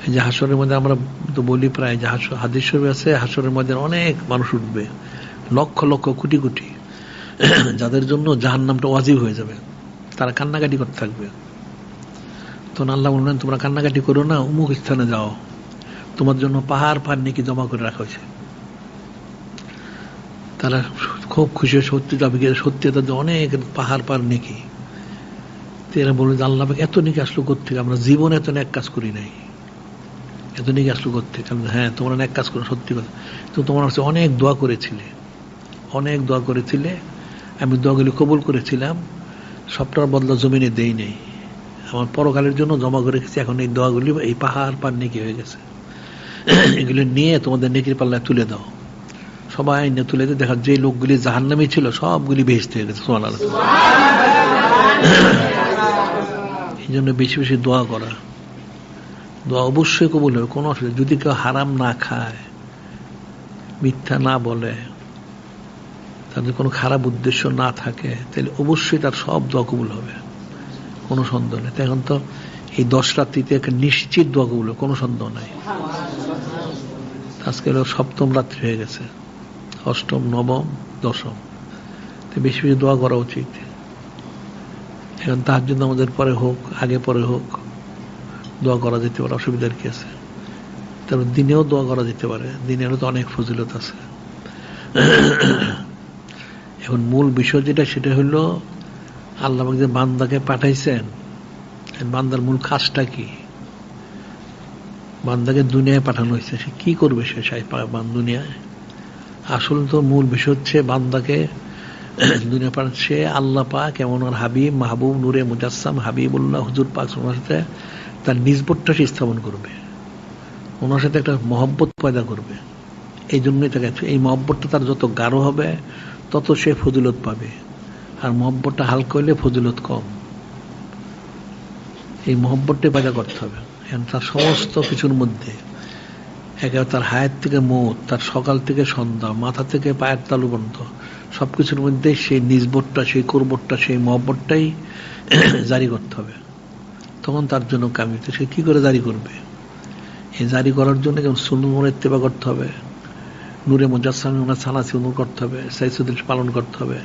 এই যে হাসরের মধ্যে আমরা তো বলি প্রায় যে হাদিস শরীফে আছে হাসরের মধ্যে অনেক মানুষ উঠবে, লক্ষ লক্ষ কোটি কোটি, যাদের জন্য জাহান্নামটা ওয়াজিব হয়ে যাবে, তারা কান্নাকাটি করতে থাকবে। তখন আল্লাহ বললেন তোমরা কান্নাকাটি করো না, অমুক স্থানে যাও, তোমার জন্য পাহাড় পাহাড় নেকি জমা করে রাখা হয়েছে। তারা খুব খুশি, সত্যি যাবে, সত্যি তাদের অনেক পাহাড় পাহাড় নেকি। এরা বলে যে আল্লাহ এত নেকি আসলো কোত্থেকে, আমরা জীবনে এত এক কাজ করি নাই, এত নেকি আসলো কোত্থেকে। হ্যাঁ তোমরা এক কাজ করো, সত্যি কথা, তো তোমার হচ্ছে অনেক দোয়া করেছিলে, অনেক দোয়া করেছিলে, আমি দোয়াগুলি কবুল করেছিলাম, সবটার বদলা জমিনে দেই নেই, আমার পরকালের জন্য জমা করে রেখেছি, এখন এই দোয়াগুলি এই পাহাড় পার নেকি হয়ে গেছে, এগুলি নিয়ে তোমাদের নেকির পাল্লায় তুলে দাও। সবাই নিয়ে তুলে দিয়ে দেখা যে লোকগুলি জাহান্নামী ছিল সবগুলি বেহেশতে হয়ে গেছে। সুবহানাল্লাহ। এই জন্য বেশি বেশি দোয়া করা, দোয়া অবশ্যই কবুল হবে, কোনো অসুবিধা। যদি কেউ হারাম না খায়, মিথ্যা না বলে, তাদের কোনো খারাপ উদ্দেশ্য না থাকে, তাহলে অবশ্যই তার সব দোয়া কবুল হবে, কোনো সন্দেহ নেই। এখন তো এই 10 রাত্রিতে একটা নিশ্চিত দোয়া কবুল হবে, কোনো সন্দেহ নাই। আজকে হলো 7ম রাত্রি হয়ে গেছে, 8ম, 9ম, 10ম, তো বেশি বেশি দোয়া করা উচিত। এখন তাহাজ্জুদ আমাদের পরে হোক, আগে পরে হোক, দোয়া করা যেতে পারে, অসুবিধার কি আছে। তারপর দিনেও দোয়া করা যেতে পারে, দিনেরও তো অনেক ফজিলত আছে। এখন মূল বিষয় যেটা, সেটা হলো আল্লাহ যে বান্দাকে পাঠাইছেন, বান্দার মূল কাজটা কি? বান্দাকে দুনিয়ায় পাঠানো হয়েছে, সে কি করবে? সে দুনিয়ায় আসলে তো মূল বিষয় হচ্ছে বান্দাকে দুনিয়া পাঠাচ্ছে আল্লাহ পাক, এমন হাবিব মাহবুব নূরে মুজাসসাম হাবিবুল্লাহ হুজুর পাক ওনার সাথে তার নিজবতটা সে স্থাপন করবে, ওনার সাথে একটা মহব্বত পয়দা করবে। এই জন্যই তাকে, এই মহব্বতটা তার যত গাঢ় হবে তত সে ফজিলত পাবে, আর মহব্বতটা হালকা হইলে ফজিলত কম। এই মহব্বতটা পয়দা করতে হবে। তার সমস্ত কিছুর মধ্যে, একেবারে তার হায়াত থেকে মৌত, তার সকাল থেকে সন্ধ্যা, মাথা থেকে পায়ের তালু পর্যন্ত সবকিছুর মধ্যে সেই নিজবতটা, সেই কুরবতটা, সেই মহব্বতটাই জারি করতে হবে। তখন তার জন্য কামিত। সে কি করে জারি করবে? এই জারি করার জন্য যেমন সুন্নাহর ইত্তেবা করতে হবে, নূরে মুজাসসাম ওনার সালাসি নূর করতে হবে, সাইসুদ্দিন পালন করতে হবে,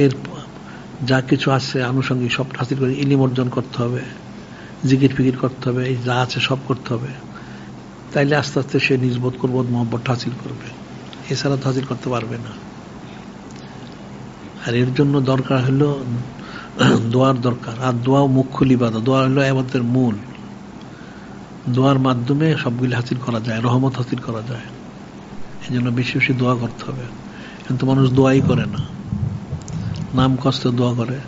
এর যা কিছু আছে আনুষঙ্গিক সব হাসিল করে ইলম অর্জন করতে হবে, জিকির ফিকির করতে হবে, এই যা আছে সব করতে হবে। তাইলে আস্তে আস্তে সে নিজবত কুরবত মহব্বতটা হাসিল করবে, এছাড়া তো হাসিল করতে পারবে না। আর এর জন্য দরকার হলো দোয়ার দরকার, আর দোয়া মুখ্য ইবাদত। দোয়া হলো ইবাদতের মূল, দোয়ার মাধ্যমে সবগুলি হাসিল করা যায়, রহমত হাসিল করা যায়। এই জন্য বেশি বেশি দোয়া করতে হবে। কিন্তু মানুষ দোয়াই করে না, নাম কষ্ট দোয়া করে।